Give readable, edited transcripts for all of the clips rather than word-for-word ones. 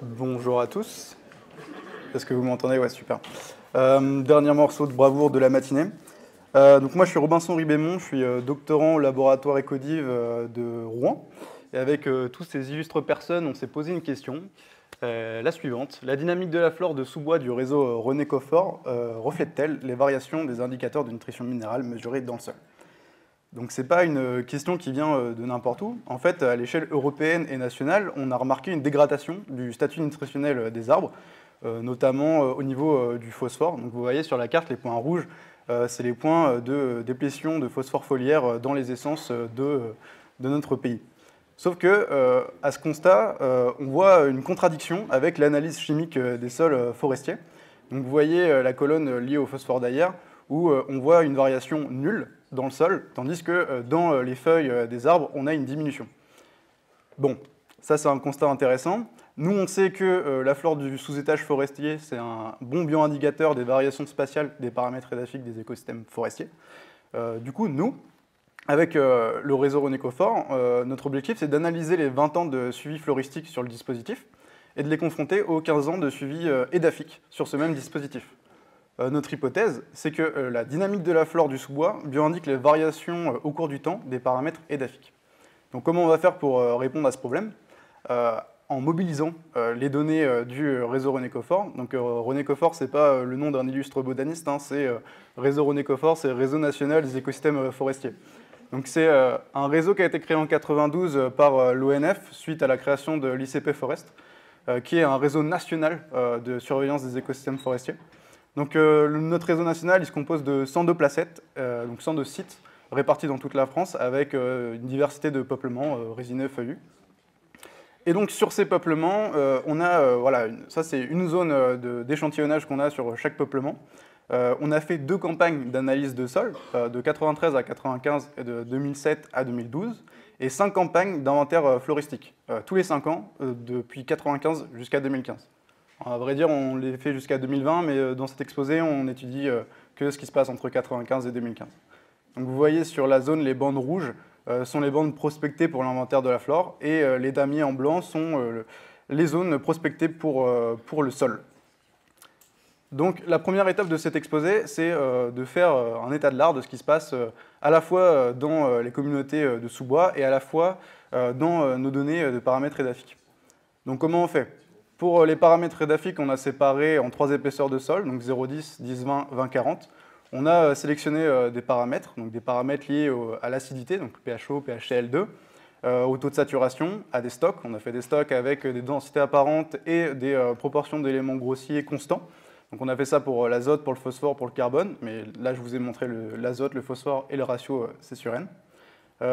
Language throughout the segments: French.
Bonjour à tous. Est-ce que vous m'entendez? Ouais, super. Dernier morceau de bravoure de la matinée. Donc moi, je suis Robinson Ribémont, je suis doctorant au laboratoire Ecodiv de Rouen. Et avec tous ces illustres personnes, on s'est posé une question, la suivante. La dynamique de la flore de sous-bois du réseau René Coffort reflète-t-elle les variations des indicateurs de nutrition minérale mesurés dans le sol? Donc c'est pas une question qui vient de n'importe où. En fait, à l'échelle européenne et nationale, on a remarqué une dégradation du statut nutritionnel des arbres, notamment au niveau du phosphore. Donc vous voyez sur la carte, les points rouges, c'est les points de déplétion de phosphore foliaire dans les essences de notre pays. Sauf que, à ce constat, on voit une contradiction avec l'analyse chimique des sols forestiers. Donc vous voyez la colonne liée au phosphore d'ailleurs, où on voit une variation nulle dans le sol, tandis que dans les feuilles des arbres, on a une diminution. Bon, ça c'est un constat intéressant. Nous, on sait que la flore du sous-étage forestier, c'est un bon bioindicateur des variations spatiales des paramètres édaphiques des écosystèmes forestiers. Du coup, nous, avec le réseau René Coffort, notre objectif, c'est d'analyser les 20 ans de suivi floristique sur le dispositif et de les confronter aux 15 ans de suivi édaphique sur ce même dispositif. Notre hypothèse, c'est que la dynamique de la flore du sous-bois bioindique les variations au cours du temps des paramètres édaphiques. Donc comment on va faire pour répondre à ce problème? En mobilisant les données du réseau René Coffort. Donc René Coffort, ce n'est pas le nom d'un illustre botaniste, hein, c'est réseau René Coffort, c'est Réseau national des écosystèmes forestiers. Donc c'est un réseau qui a été créé en 92 par l'ONF suite à la création de l'ICP Forest, qui est un réseau national de surveillance des écosystèmes forestiers. Donc notre réseau national, il se compose de 102 placettes, donc 102 sites répartis dans toute la France avec une diversité de peuplements résineux feuillus. Et donc sur ces peuplements, on a, voilà, ça c'est une zone d'échantillonnage qu'on a sur chaque peuplement. On a fait 2 campagnes d'analyse de sol, de 93 à 95 et de 2007 à 2012, et 5 campagnes d'inventaire floristique, tous les 5 ans, depuis 95 jusqu'à 2015. À vrai dire, on les fait jusqu'à 2020, mais dans cet exposé, on étudie que ce qui se passe entre 95 et 2015. Donc vous voyez sur la zone, les bandes rouges sont les bandes prospectées pour l'inventaire de la flore, et les damiers en blanc sont les zones prospectées pour le sol. Donc la première étape de cet exposé, c'est de faire un état de l'art de ce qui se passe à la fois dans les communautés de sous-bois et à la fois dans nos données de paramètres édaphiques. Donc comment on fait? Pour les paramètres édaphiques, on a séparé en 3 épaisseurs de sol, donc 0,10, 10, 20, 20, 40. On a sélectionné des paramètres, donc des paramètres liés à l'acidité, donc pHO, pHCl2, au taux de saturation, à des stocks. On a fait des stocks avec des densités apparentes et des proportions d'éléments grossiers constants. Donc on a fait ça pour l'azote, pour le phosphore, pour le carbone, mais là je vous ai montré l'azote, le phosphore et le ratio C sur N.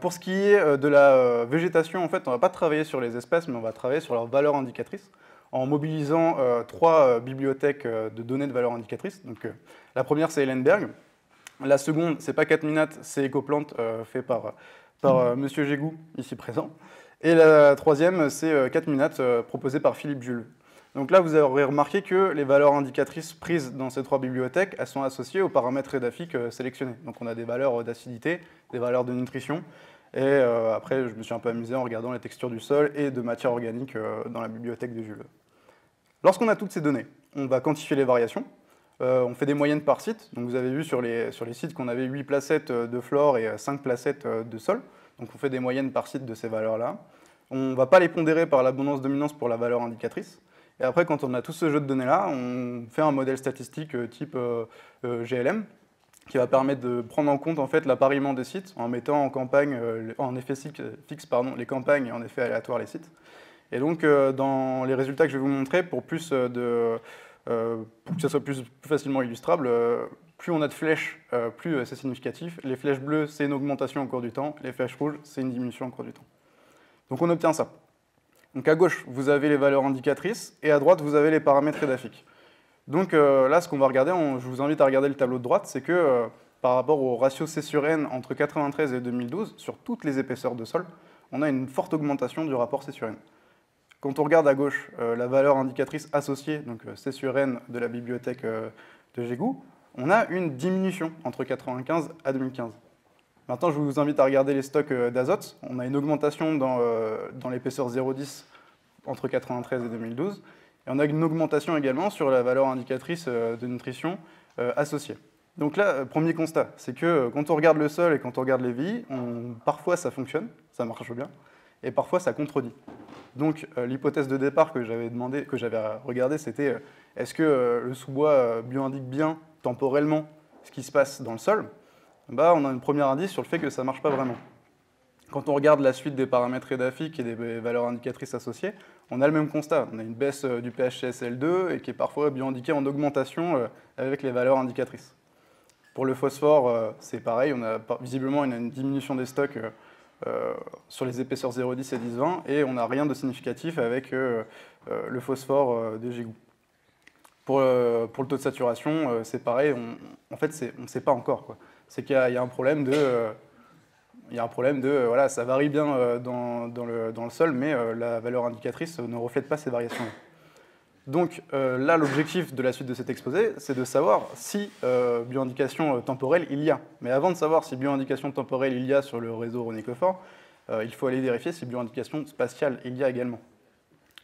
Pour ce qui est de la végétation, en fait, on ne va pas travailler sur les espèces, mais on va travailler sur leurs valeurs indicatrices en mobilisant 3 bibliothèques de données de valeurs indicatrices. Donc, la première, c'est Ellenberg. La seconde, c'est pas Catminat, c'est Ecoplante, fait par Monsieur Gégou, ici présent. Et la troisième, c'est Catminat, proposé par Philippe Jules. Donc là, vous aurez remarqué que les valeurs indicatrices prises dans ces 3 bibliothèques, elles sont associées aux paramètres édaphiques sélectionnés. Donc on a des valeurs d'acidité, des valeurs de nutrition, et après, je me suis un peu amusé en regardant les textures du sol et de matière organique dans la bibliothèque de Jules. Lorsqu'on a toutes ces données, on va quantifier les variations. On fait des moyennes par site. Donc vous avez vu sur les sites qu'on avait 8 placettes de flore et 5 placettes de sol. Donc on fait des moyennes par site de ces valeurs-là. On ne va pas les pondérer par l'abondance-dominance pour la valeur indicatrice. Et après, quand on a tout ce jeu de données-là, on fait un modèle statistique type GLM, qui va permettre de prendre en compte en fait, l'appariement des sites en mettant en campagne, en effet fixe les campagnes et en effet aléatoire les sites. Et donc dans les résultats que je vais vous montrer, pour que ça soit plus facilement illustrable, plus on a de flèches, plus c'est significatif. Les flèches bleues, c'est une augmentation au cours du temps. Les flèches rouges, c'est une diminution au cours du temps. Donc on obtient ça. Donc à gauche, vous avez les valeurs indicatrices, et à droite, vous avez les paramètres édaphiques. Donc là, ce qu'on va regarder, je vous invite à regarder le tableau de droite, c'est que par rapport au ratio C sur N entre 93 et 2012, sur toutes les épaisseurs de sol, on a une forte augmentation du rapport C sur N. Quand on regarde à gauche la valeur indicatrice associée, donc C sur N de la bibliothèque de Gégou, on a une diminution entre 95 à 2015. Maintenant, je vous invite à regarder les stocks d'azote. On a une augmentation dans l'épaisseur 0,10 entre 93 et 2012. Et on a une augmentation également sur la valeur indicatrice de nutrition associée. Donc là, premier constat, c'est que quand on regarde le sol et quand on regarde les VI, parfois ça fonctionne, ça marche bien, et parfois ça contredit. Donc l'hypothèse de départ que j'avais regardée, c'était est-ce que le sous-bois bioindique bien temporellement ce qui se passe dans le sol? Bah, on a un premier indice sur le fait que ça ne marche pas vraiment. Quand on regarde la suite des paramètres EDAFIC et des valeurs indicatrices associées, on a le même constat. On a une baisse du pH CSL2 et qui est parfois bioindiquée en augmentation avec les valeurs indicatrices. Pour le phosphore, c'est pareil, on a visiblement une diminution des stocks sur les épaisseurs 0,10 et 10,20 et on n'a rien de significatif avec le phosphore des gigous. Pour le taux de saturation, c'est pareil, en fait, on ne sait pas encore. C'est qu'il y a un problème de... voilà, ça varie bien dans le sol, mais la valeur indicatrice ne reflète pas ces variations-là. Donc là, l'objectif de la suite de cet exposé, c'est de savoir si bioindication temporelle il y a. Mais avant de savoir si bioindication temporelle il y a sur le réseau Ronécophore, il faut aller vérifier si bioindication spatiale il y a également.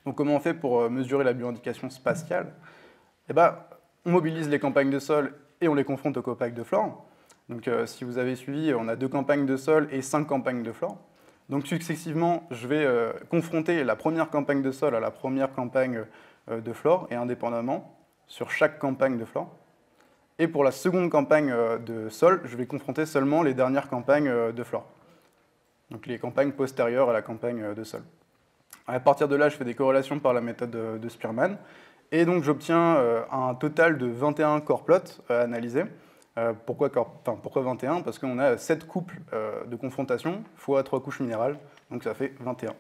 Donc comment on fait pour mesurer la bioindication spatiale? Eh ben, on mobilise les campagnes de sol et on les confronte aux campagnes de flore. Donc si vous avez suivi, on a 2 campagnes de sol et 5 campagnes de flore. Donc successivement, je vais confronter la première campagne de sol à la première campagne de flore et indépendamment sur chaque campagne de flore. Et pour la seconde campagne de sol, je vais confronter seulement les dernières campagnes de flore. Donc les campagnes postérieures à la campagne de sol. À partir de là, je fais des corrélations par la méthode de Spearman. Et donc j'obtiens un total de 21 core plots à analyser. Pourquoi 21? Parce qu'on a 7 couples de confrontation fois 3 couches minérales, donc ça fait 21.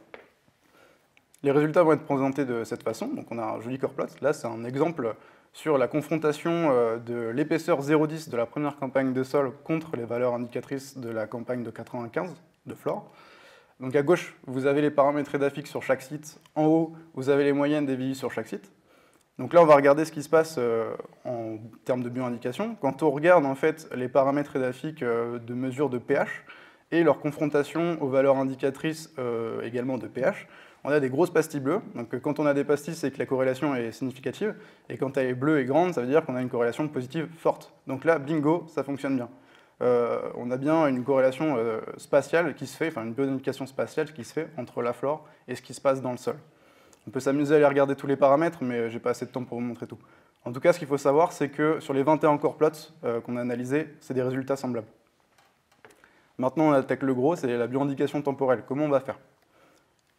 Les résultats vont être présentés de cette façon, donc on a un joli core plot. Là, c'est un exemple sur la confrontation de l'épaisseur 0,10 de la première campagne de sol contre les valeurs indicatrices de la campagne de 95 de flore. Donc à gauche, vous avez les paramètres EDAFIC sur chaque site. En haut, vous avez les moyennes des VI sur chaque site. Donc là, on va regarder ce qui se passe en termes de bioindication. Quand on regarde en fait les paramètres EDAFIC de mesure de pH et leur confrontation aux valeurs indicatrices également de pH, on a des grosses pastilles bleues. Donc quand on a des pastilles, c'est que la corrélation est significative. Et quand elle est bleue et grande, ça veut dire qu'on a une corrélation positive forte. Donc là, bingo, ça fonctionne bien. On a bien une corrélation spatiale qui se fait, enfin une bioindication spatiale qui se fait entre la flore et ce qui se passe dans le sol. On peut s'amuser à aller regarder tous les paramètres, mais j'ai pas assez de temps pour vous montrer tout. En tout cas, ce qu'il faut savoir, c'est que sur les 21 core plots qu'on a analysés, c'est des résultats semblables. Maintenant, on attaque le gros, c'est la bioindication temporelle. Comment on va faire?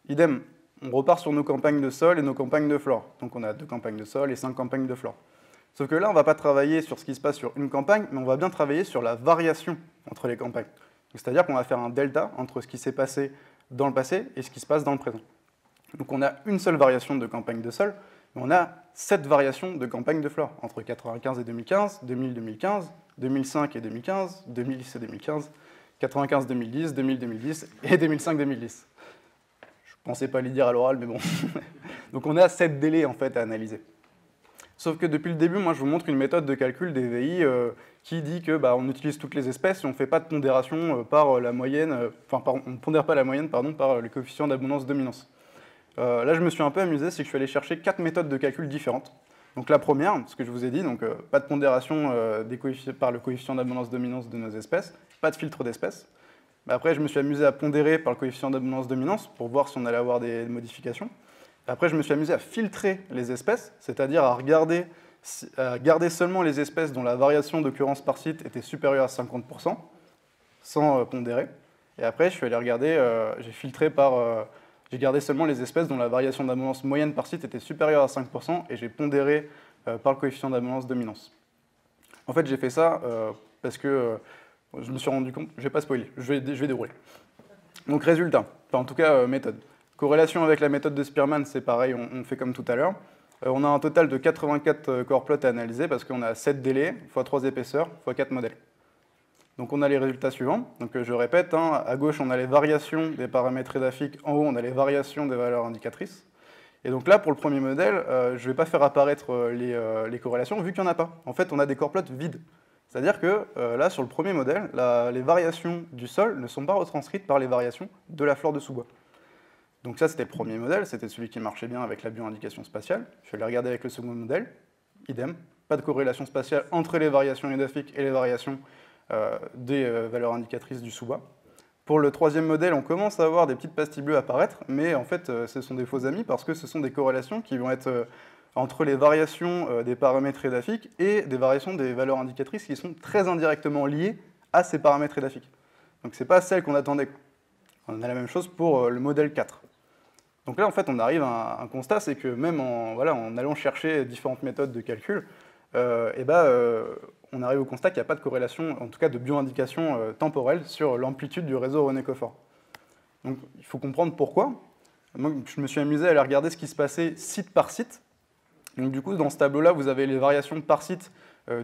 Idem, on repart sur nos campagnes de sol et nos campagnes de flore. Donc on a 2 campagnes de sol et 5 campagnes de flore. Sauf que là, on ne va pas travailler sur ce qui se passe sur une campagne, mais on va bien travailler sur la variation entre les campagnes. C'est-à-dire qu'on va faire un delta entre ce qui s'est passé dans le passé et ce qui se passe dans le présent. Donc on a une seule variation de campagne de sol, mais on a 7 variations de campagne de flore, entre 95 et 2015, 2000-2015, 2005 et 2015, 2010 et 2015, 95-2010, 2000-2010 et 2005-2010. Je ne pensais pas les dire à l'oral, mais bon. Donc on a 7 délais en fait à analyser. Sauf que depuis le début, moi je vous montre une méthode de calcul des VI qui dit que on utilise toutes les espèces et on ne fait pas de pondération par la moyenne, on ne pondère pas la moyenne par le coefficient d'abondance-dominance. Là, je me suis un peu amusé, c'est que je suis allé chercher 4 méthodes de calcul différentes. Donc la première, ce que je vous ai dit, donc pas de pondération par le coefficient d'abondance-dominance de nos espèces, pas de filtre d'espèces. Après, je me suis amusé à pondérer par le coefficient d'abondance-dominance pour voir si on allait avoir des modifications. Après, je me suis amusé à filtrer les espèces, c'est-à-dire à garder seulement les espèces dont la variation d'occurrence par site était supérieure à 50%, sans pondérer. Et après, je suis allé regarder, j'ai filtré j'ai gardé seulement les espèces dont la variation d'abondance moyenne par site était supérieure à 5% et j'ai pondéré par le coefficient d'abondance-dominance. En fait, j'ai fait ça parce que je me suis rendu compte, je ne vais pas spoiler, je vais dérouler. Donc résultat, en tout cas méthode. Corrélation avec la méthode de Spearman, c'est pareil, on fait comme tout à l'heure. On a un total de 84 core plots à analyser parce qu'on a 7 délais, x 3 épaisseurs, x 4 modèles. Donc on a les résultats suivants. Donc je répète, à gauche on a les variations des paramètres EDAFIC, en haut on a les variations des valeurs indicatrices. Et donc là pour le premier modèle, je ne vais pas faire apparaître les corrélations vu qu'il n'y en a pas. En fait on a des core plots vides. C'est-à-dire que là sur le premier modèle, les variations du sol ne sont pas retranscrites par les variations de la flore de sous-bois. Donc ça, c'était le premier modèle, c'était celui qui marchait bien avec la bioindication spatiale. Je vais aller regarder avec le second modèle, idem, pas de corrélation spatiale entre les variations édaphiques et les variations des valeurs indicatrices du sous-bas. Pour le troisième modèle, on commence à avoir des petites pastilles bleues apparaître, mais en fait, ce sont des faux amis parce que ce sont des corrélations qui vont être entre les variations des paramètres édaphiques et des variations des valeurs indicatrices qui sont très indirectement liées à ces paramètres édaphiques. Donc ce n'est pas celle qu'on attendait. On a la même chose pour le modèle 4. Donc là, en fait, on arrive à un constat, c'est que même en allant chercher différentes méthodes de calcul, on arrive au constat qu'il n'y a pas de corrélation, en tout cas de bioindication temporelle sur l'amplitude du réseau René-Cofford. Donc il faut comprendre pourquoi. Moi, je me suis amusé à aller regarder ce qui se passait site par site. Donc du coup, dans ce tableau-là, vous avez les variations par site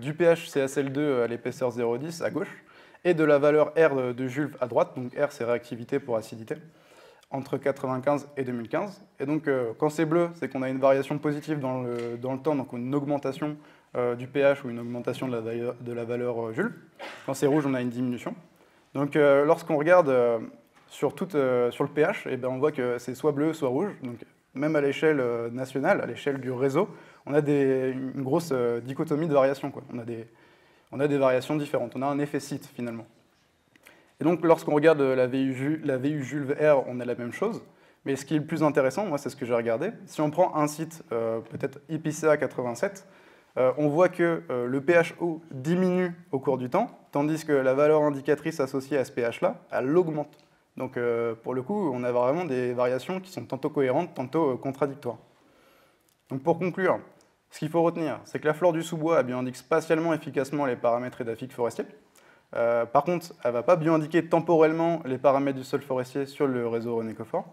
du pH CSL2 à l'épaisseur 0,10 à gauche, et de la valeur R de Jules à droite, donc R c'est réactivité pour acidité, entre 1995 et 2015. Et donc quand c'est bleu, c'est qu'on a une variation positive dans le temps, donc une augmentation du pH ou une augmentation de la valeur Jules. Quand c'est rouge, on a une diminution. Donc lorsqu'on regarde sur le pH, on voit que c'est soit bleu, soit rouge. Donc même à l'échelle nationale, à l'échelle du réseau, on a une grosse dichotomie de variations, quoi. On a des variations différentes, on a un effet site finalement. Et donc lorsqu'on regarde la VU Jules R, on a la même chose, mais ce qui est le plus intéressant, moi c'est ce que j'ai regardé, si on prend un site, peut-être IPCA 87, on voit que le pH-O diminue au cours du temps, tandis que la valeur indicatrice associée à ce pH-là, elle augmente. Donc pour le coup, on a vraiment des variations qui sont tantôt cohérentes, tantôt contradictoires. Donc pour conclure, ce qu'il faut retenir, c'est que la flore du sous-bois bioindique spatialement efficacement les paramètres édaphiques forestiers. Par contre, elle ne va pas bioindiquer temporellement les paramètres du sol forestier sur le réseau René-Cofford.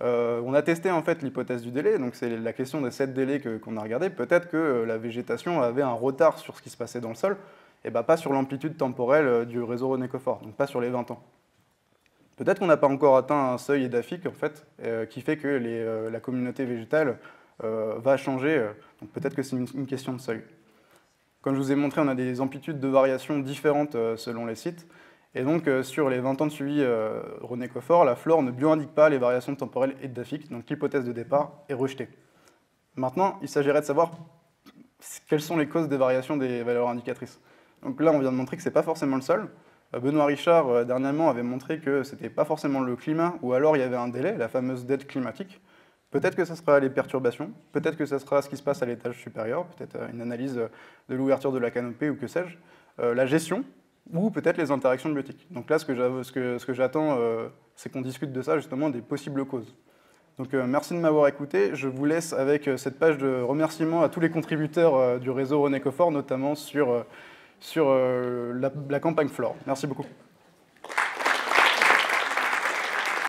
On a testé en fait l'hypothèse du délai, donc c'est la question des 7 délais qu'on a regardé. Peut-être que la végétation avait un retard sur ce qui se passait dans le sol, et pas sur l'amplitude temporelle du réseau René-Cofford, donc pas sur les 20 ans. Peut-être qu'on n'a pas encore atteint un seuil édaphique en fait, qui fait que la communauté végétale va changer, donc peut-être que c'est une question de seuil. Comme je vous ai montré, on a des amplitudes de variation différentes selon les sites, et donc sur les 20 ans de suivi René-Cofford, la flore ne bioindique pas les variations temporelles édaphiques, donc l'hypothèse de départ est rejetée. Maintenant, il s'agirait de savoir quelles sont les causes des variations des valeurs indicatrices. Donc là, on vient de montrer que ce n'est pas forcément le sol. Benoît Richard, dernièrement, avait montré que ce n'était pas forcément le climat, ou alors il y avait un délai, la fameuse dette climatique. Peut-être que ce sera les perturbations, peut-être que ce sera ce qui se passe à l'étage supérieur, peut-être une analyse de l'ouverture de la canopée ou que sais-je, la gestion, ou peut-être les interactions biotiques. Donc là, ce que j'attends, c'est qu'on discute de ça, justement, des possibles causes. Donc merci de m'avoir écouté. Je vous laisse avec cette page de remerciements à tous les contributeurs du réseau René-Cofford, notamment sur la campagne Flore. Merci beaucoup.